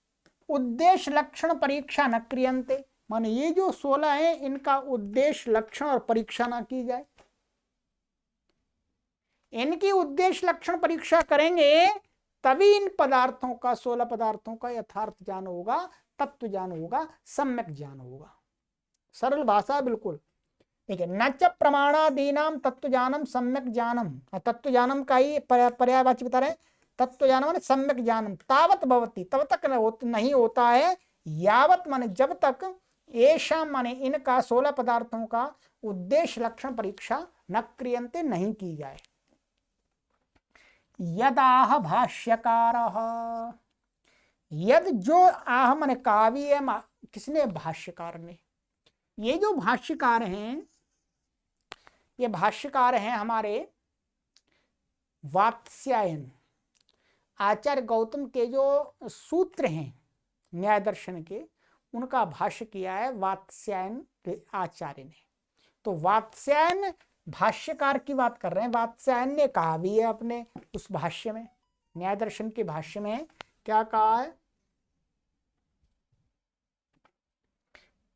उद्देश्य लक्षण परीक्षा न क्रियन्ते, माने ये जो 16 है इनका उद्देश्य लक्षण और परीक्षा ना की जाए। इनकी उद्देश्य लक्षण परीक्षा करेंगे तभी इन पदार्थों का, 16 पदार्थों का यथार्थ ज्ञान होगा, तत्व ज्ञान होगा, सम्यक ज्ञान होगा। सरल भाषा बिल्कुल, ठीक है। न च प्रमाणादीनाम तत्व ज्ञानम सम्यक ज्ञानम, तत्व ज्ञानम का ही पर्यायवाची बता रहे हैं, तत्व ज्ञान माने सम्यक ज्ञानम, तावत भवति, तब तक नहीं होता है, यावत माने जब तक, ऐसा माने इनका 16 पदार्थों का उद्देश्य लक्षण परीक्षा न क्रियन्ते नहीं की जाए। यदाह भाष्यकारः, यद जो आह माने काव्य, किसने, भाष्यकार ने। ये जो भाष्यकार हैं, ये भाष्यकार हैं हमारे वात्स्यायन, आचार्य गौतम के जो सूत्र हैं न्याय दर्शन के, उनका भाष्य किया है वात्स्यायन आचार्य ने। तो वात्स्यायन भाष्यकार की बात कर रहे हैं, वात्स्यायन ने कहा भी है अपने उस भाष्य में, न्याय दर्शन के भाष्य में क्या कहा है,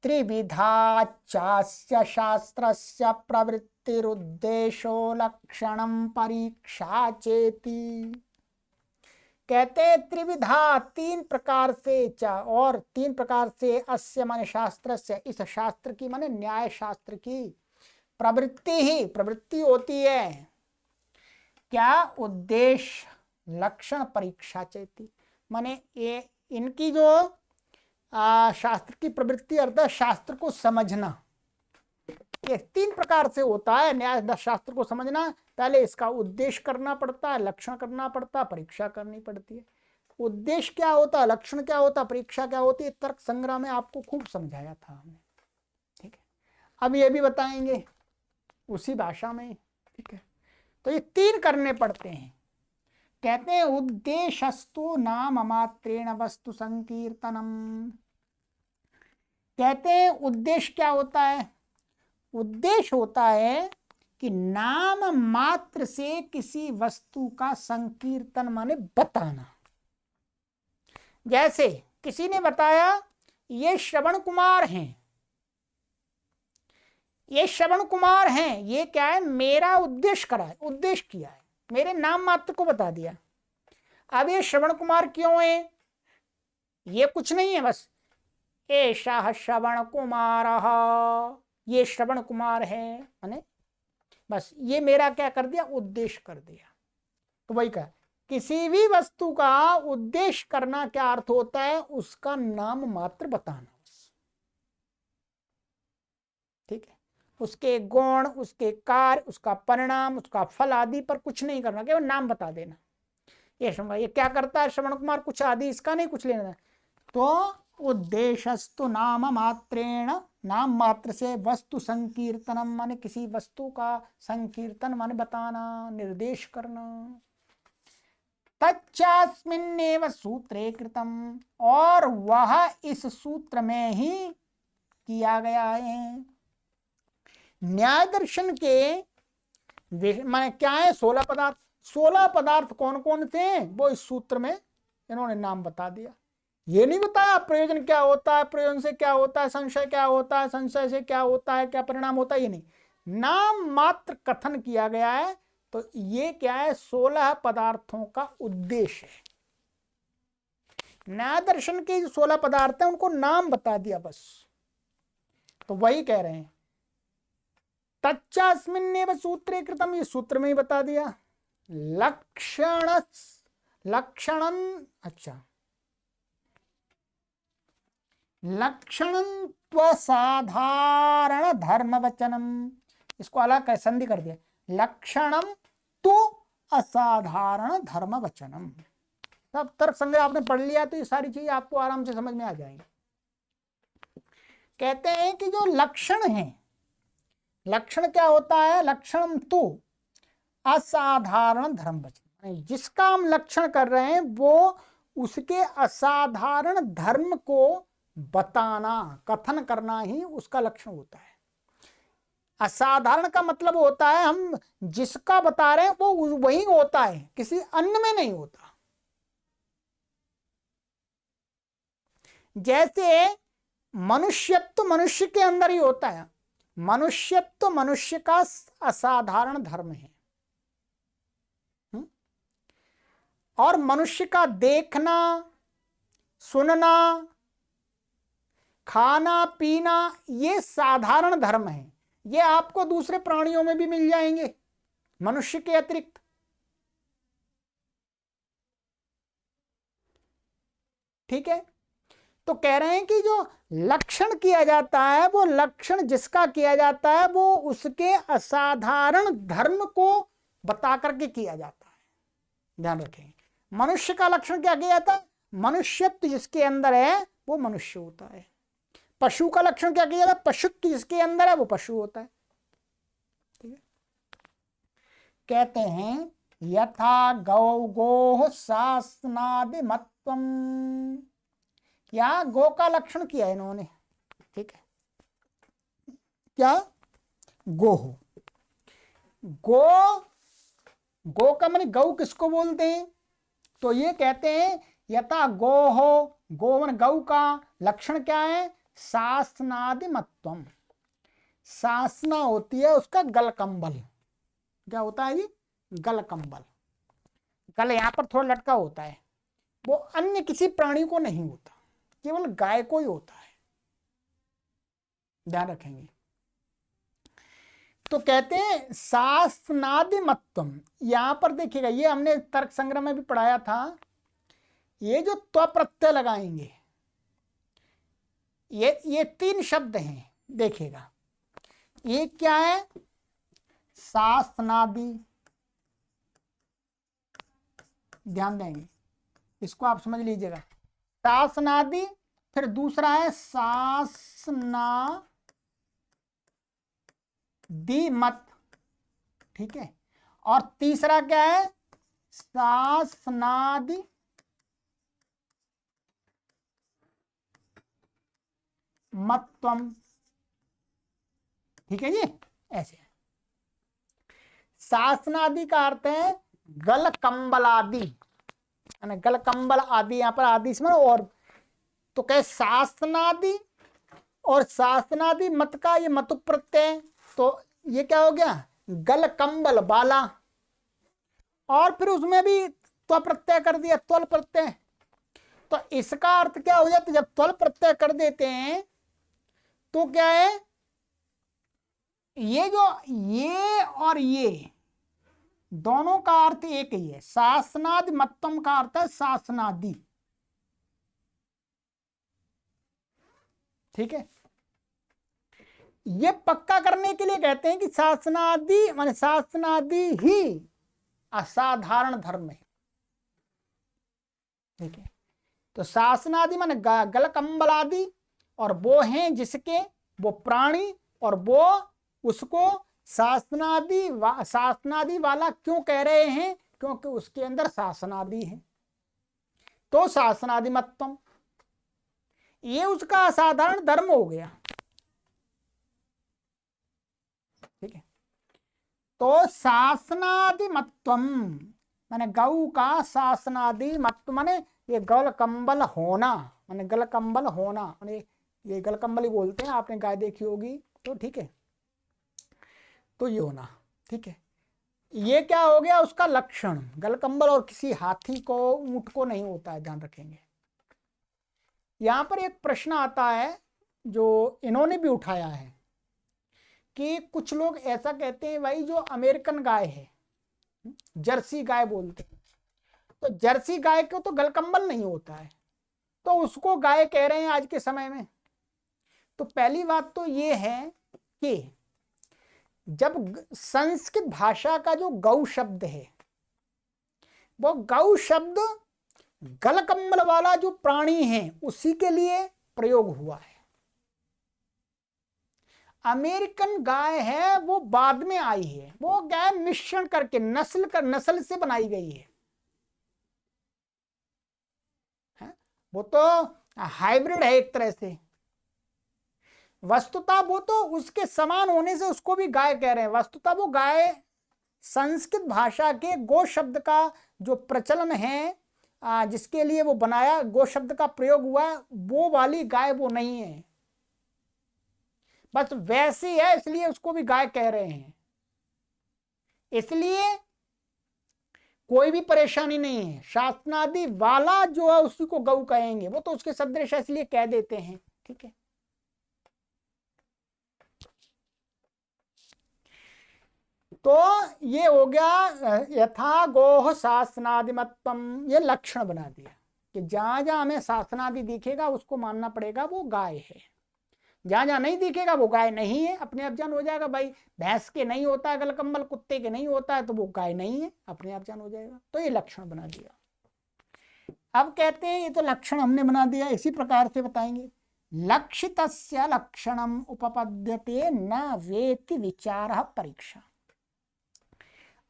त्रिविधाच्चास्य शास्त्रस्य प्रवृत्तिरुद्देशो लक्षणं परीक्षा चेति। कहते हैं त्रिविधा, 3 प्रकार से, और 3 प्रकार से, अस्य माने शास्त्र से, इस शास्त्र की माने न्याय शास्त्र की, प्रवृत्ति होती है क्या, उद्देश्य लक्षण परीक्षा चेति, माने ये इनकी जो शास्त्र की प्रवृत्ति अर्थात शास्त्र को समझना, ये 3 प्रकार से होता है। न्याय शास्त्र को समझना, पहले इसका उद्देश्य करना पड़ता है, लक्षण करना पड़ता है, परीक्षा करनी पड़ती है। उद्देश्य क्या होता, लक्षण क्या होता, परीक्षा क्या होती है, तर्क संग्रह में आपको खूब समझाया था हमने। ठीक है, अब ये भी बताएंगे उसी भाषा में। ठीक है, तो ये 3 करने पड़ते हैं। कहते हैं उद्देश्यस्तु नाम मात्रेण वस्तु संकीर्तनम। कहते हैं उद्देश्य क्या होता है, उद्देश्य होता है कि नाम मात्र से किसी वस्तु का संकीर्तन माने बताना। जैसे किसी ने बताया ये श्रवण कुमार हैं, ये श्रवण कुमार हैं, ये क्या है, मेरा उद्देश्य करा है, उद्देश्य किया है, मेरे नाम मात्र को बता दिया। अब ये श्रवण कुमार क्यों है, ये कुछ नहीं है, बस एषः श्रवण कुमार, ये श्रवण कुमार है, माने बस ये मेरा क्या कर दिया, उद्देश्य कर दिया। तो वही कहा, किसी भी वस्तु का उद्देश्य करना क्या अर्थ होता है, उसका नाम मात्र बताना। ठीक है, उसके गुण, उसके कार्य, उसका परिणाम, उसका फल आदि पर कुछ नहीं करना, केवल नाम बता देना। ये क्या करता है श्रवण कुमार, कुछ आदि इसका नहीं कुछ लेना। तो उद्देश्यस्तु नाम मात्रेण, नाम मात्र से वस्तु संकीर्तनम माने किसी वस्तु का संकीर्तन माने बताना, निर्देश करना। तच्चास्मिन्नेव सूत्रे कृतम, और वह इस सूत्र में ही किया गया है। न्याय दर्शन के माने क्या है, 16 पदार्थ। 16 पदार्थ कौन कौन थे, वो इस सूत्र में इन्होंने नाम बता दिया। ये नहीं बताया प्रयोजन क्या होता है, प्रयोजन से क्या होता है, संशय क्या होता है, संशय से क्या होता है, क्या परिणाम होता है, ये नहीं, नाम मात्र कथन किया गया है। तो ये क्या है, 16 पदार्थों का उद्देश्य है। न्याय दर्शन के जो 16 पदार्थ हैं उनको नाम बता दिया बस। तो वही कह रहे हैं तच्चास्मिन्नेव सूत्रे कृतम, ये सूत्र में ही बता दिया। लक्षणं, अच्छा, लक्षणं त्वसाधारण धर्म वचनम, इसको अलग कर संधि कर दिया, लक्षणम तो असाधारण धर्म वचनम। सब तर्क संग्रह आपने पढ़ लिया तो ये सारी चीज आपको आराम से समझ में आ जाएंगी। कहते हैं कि जो लक्षण है, लक्षण क्या होता है, लक्षण तो असाधारण धर्म वचन, जिसका हम लक्षण कर रहे हैं वो उसके असाधारण धर्म को बताना, कथन करना ही उसका लक्षण होता है। असाधारण का मतलब होता है हम जिसका बता रहे हैं वो वही होता है, किसी अन्य में नहीं होता। जैसे मनुष्यत्व मनुष्य के अंदर ही होता है, मनुष्यत्व मनुष्य का असाधारण धर्म है। और मनुष्य का देखना, सुनना, खाना पीना ये साधारण धर्म है। ये आपको दूसरे प्राणियों में भी मिल जाएंगे मनुष्य के अतिरिक्त। ठीक है, तो कह रहे हैं कि जो लक्षण किया जाता है वो लक्षण जिसका किया जाता है वो उसके असाधारण धर्म को बता करके किया जाता है। ध्यान रखें, मनुष्य का लक्षण क्या किया जाता है, मनुष्यत्व जिसके अंदर है वो मनुष्य होता है। पशु का लक्षण क्या किया जाता है, पशुत्व जिसके अंदर है वो पशु होता है। ठीक है, कहते हैं यथा गौ गो शासनादि मत्वम, क्या गो का लक्षण किया है इन्होंने। ठीक है, क्या गो हो, गो का माने गौ किसको बोलते हैं, तो ये कहते हैं यथा गो हो, गो मन गौ का लक्षण क्या है, शासनादि मत्वम, शासना होती है उसका गल कंबल। क्या होता है ये, गल कंबल, गल यहां पर थोड़ा लटका होता है, वो अन्य किसी प्राणी को नहीं होता, केवल गाय को ही होता है। ध्यान रखेंगे। तो कहते हैं शासनादि मत्वम, यहां पर देखिएगा ये हमने तर्क संग्रह में भी पढ़ाया था, ये जो त्व प्रत्यय लगाएंगे ये 3 शब्द हैं, देखिएगा ये क्या है, शासनादि, ध्यान देंगे इसको आप समझ लीजिएगा। शासनादि, फिर दूसरा है शासनादि मत, ठीक है। और तीसरा क्या है? शासनादि मतत्वम, ठीक है जी। ऐसे शासनादि का अर्थ है गल कंबल आदि, गल कंबल आदि, यहां पर आदि इसमें और, तो कहे शासनादि और शासनादि मत का ये मत प्रत्यय, तो ये क्या हो गया? गल कंबल बाला, और फिर उसमें भी त्व प्रत्यय कर दिया, त्वल प्रत्यय। तो इसका अर्थ क्या हो जाता है? जब त्वल प्रत्यय कर देते हैं तो क्या है, ये जो ये और ये दोनों का अर्थ एक ही है। शासनादि मतम का अर्थ है शासनादि, ठीक है। ये पक्का करने के लिए कहते हैं कि शासनादि माने शासनादि ही असाधारण धर्म है, ठीक है। तो शासनादि माने गल कंबल आदि, और वो हैं जिसके, वो प्राणी, और वो उसको शासनादि वाला क्यों कह रहे हैं? क्योंकि उसके अंदर शासनादि है, तो शासनादि मतम, ये उसका असाधारण धर्म हो गया, ठीक है। तो शासनादि मतम माने गौ का शासनादि मत माने ये गल कंबल होना, माने गल कंबल होना, माने ये गल कंबल ही बोलते हैं, आपने गाय देखी होगी तो, ठीक है। तो ये होना, ठीक है। ये क्या हो गया? उसका लक्षण। गल कंबल और किसी हाथी को, ऊंट को नहीं होता है, ध्यान रखेंगे। यहां पर एक प्रश्न आता है जो इन्होंने भी उठाया है कि कुछ लोग ऐसा कहते हैं, भाई जो अमेरिकन गाय है, जर्सी गाय बोलते हैं, तो जर्सी गाय को तो गलकंबल नहीं होता है, तो उसको गाय कह रहे हैं आज के समय में। तो पहली बात तो ये है कि जब संस्कृत भाषा का जो गौ शब्द है, वो गौ शब्द गलकंबल वाला जो प्राणी है उसी के लिए प्रयोग हुआ है। अमेरिकन गाय है वो बाद में आई है, वो गाय मिश्रण करके नस्ल से बनाई गई है, वो तो हाइब्रिड है एक तरह से। वस्तुतः वो तो उसके समान होने से उसको भी गाय कह रहे हैं। वस्तुतः वो गाय संस्कृत भाषा के गो शब्द का जो प्रचलन है, जिसके लिए वो बनाया, गो शब्द का प्रयोग हुआ, वो वाली गाय वो नहीं है, बस वैसी है, इसलिए उसको भी गाय कह रहे हैं। इसलिए कोई भी परेशानी नहीं है, शासनादि वाला जो है उसी को गौ कहेंगे, वो तो उसके सदृश है इसलिए कह देते हैं, ठीक है। तो ये हो गया यथा गोह शासनादिमत्तम, ये लक्षण बना दिया कि जहां जहां हमें शासनादि दिखेगा उसको मानना पड़ेगा वो गाय है, जहां जहां नहीं दिखेगा वो गाय नहीं है, अपने आप जान हो जाएगा। भाई भैंस के नहीं होता है गलकंबल, कुत्ते के नहीं होता है, तो वो गाय नहीं है, अपने आप जान हो जाएगा। तो ये लक्षण बना दिया। अब कहते हैं ये तो लक्षण हमने बना दिया, इसी प्रकार से बताएंगे। लक्षितस्य लक्षणम उपपद्यते न वेति विचारः परीक्षा।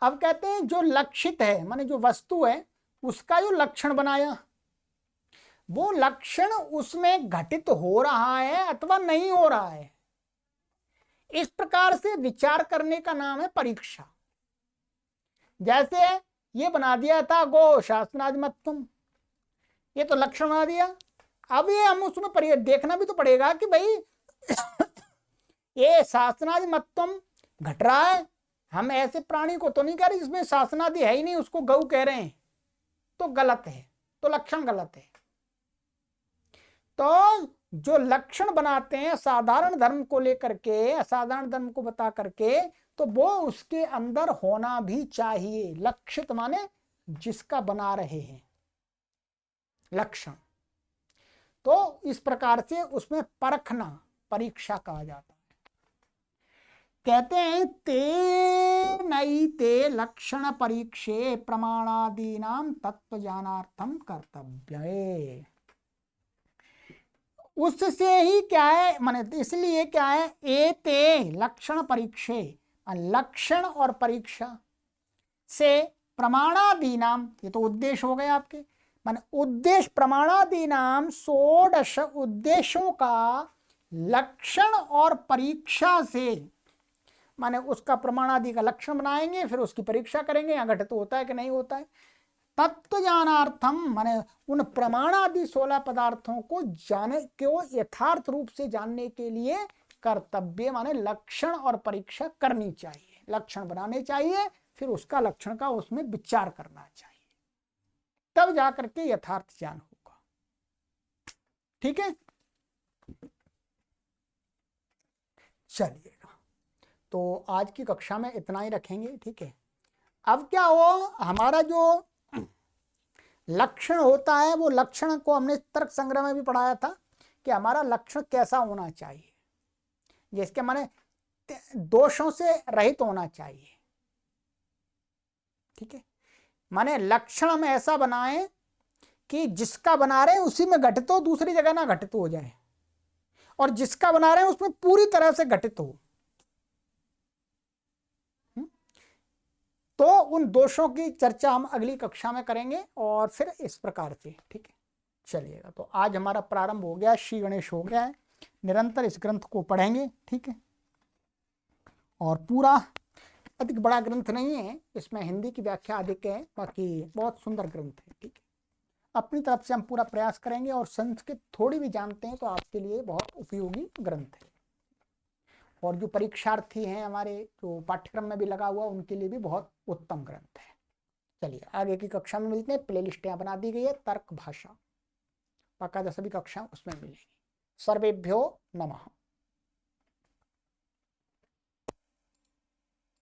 अब कहते हैं जो लक्षित है माने जो वस्तु है उसका जो लक्षण बनाया, वो लक्षण उसमें घटित हो रहा है अथवा नहीं हो रहा है, इस प्रकार से विचार करने का नाम है परीक्षा। जैसे ये बना दिया था गो शासनादिमत्तम, ये तो लक्षण बना दिया। अब ये हम उसमें देखना भी तो पड़ेगा कि भाई ये शासनादिमत्तम घट रहा है, हम ऐसे प्राणी को तो नहीं कह रहे जिसमें शासनादि है ही नहीं, उसको गौ कह रहे हैं, तो गलत है, तो लक्षण गलत है। तो जो लक्षण बनाते हैं साधारण धर्म को लेकर के, असाधारण धर्म को बता करके, तो वो उसके अंदर होना भी चाहिए। लक्षित माने जिसका बना रहे हैं लक्षण, तो इस प्रकार से उसमें परखना परीक्षा कहा जाता है। कहते हैं ते ईते लक्षण परीक्षे प्रमाणादीनां तत्वज्ञानार्थम कर्तव्ये। उससे ही क्या है, माने इसलिए क्या है, एते लक्षण परीक्षे, लक्षण और परीक्षा से प्रमाणादीनाम, ये तो उद्देश्य हो गए आपके, माने उद्देश्य प्रमाणादीनाम 16 उद्देश्यों का लक्षण और परीक्षा से, माने उसका प्रमाणादि का लक्षण बनाएंगे, फिर उसकी परीक्षा करेंगे, यहाँ घटित होता है कि नहीं होता है। तत्व ज्ञानार्थम, माने उन प्रमाणादि 16 पदार्थों को जाने को यथार्थ रूप से जानने के लिए कर्तव्य, माने लक्षण और परीक्षा करनी चाहिए, लक्षण बनाने चाहिए, फिर उसका लक्षण का उसमें विचार करना चाहिए, तब जाकर के यथार्थ ज्ञान होगा। ठीक है, चलिएगा, तो आज की कक्षा में इतना ही रखेंगे। ठीक है, अब क्या हो, हमारा जो लक्षण होता है, वो लक्षण को हमने तर्क संग्रह में भी पढ़ाया था कि हमारा लक्षण कैसा होना चाहिए, जिसके माने दोषों से रहित होना चाहिए। ठीक है, माने लक्षण हम ऐसा बनाएं कि जिसका बना रहे हैं उसी में घटित हो, दूसरी जगह ना घटित हो जाए, और जिसका बना रहे हैं उसमें पूरी तरह से घटित हो। तो उन दोषों की चर्चा हम अगली कक्षा में करेंगे, और फिर इस प्रकार से। ठीक है, चलिएगा, तो आज हमारा प्रारंभ हो गया, श्री गणेश हो गया है, निरंतर इस ग्रंथ को पढ़ेंगे। ठीक है, और पूरा अधिक बड़ा ग्रंथ नहीं है, इसमें हिंदी की व्याख्या अधिक है, बाकी बहुत सुंदर ग्रंथ है। ठीक है, अपनी तरफ से हम पूरा प्रयास करेंगे, और संस्कृत थोड़ी भी जानते हैं तो आपके लिए बहुत उपयोगी ग्रंथ है, और जो परीक्षार्थी हैं हमारे, जो पाठ्यक्रम में भी लगा हुआ, उनके लिए भी बहुत उत्तम ग्रंथ है। चलिए, आगे की कक्षा में मिलते हैं। प्लेलिस्ट यहाँ बना दी गई है, तर्क भाषा, बाकायदा सभी कक्षा उसमें मिलेगी। सर्वेभ्यो नमः।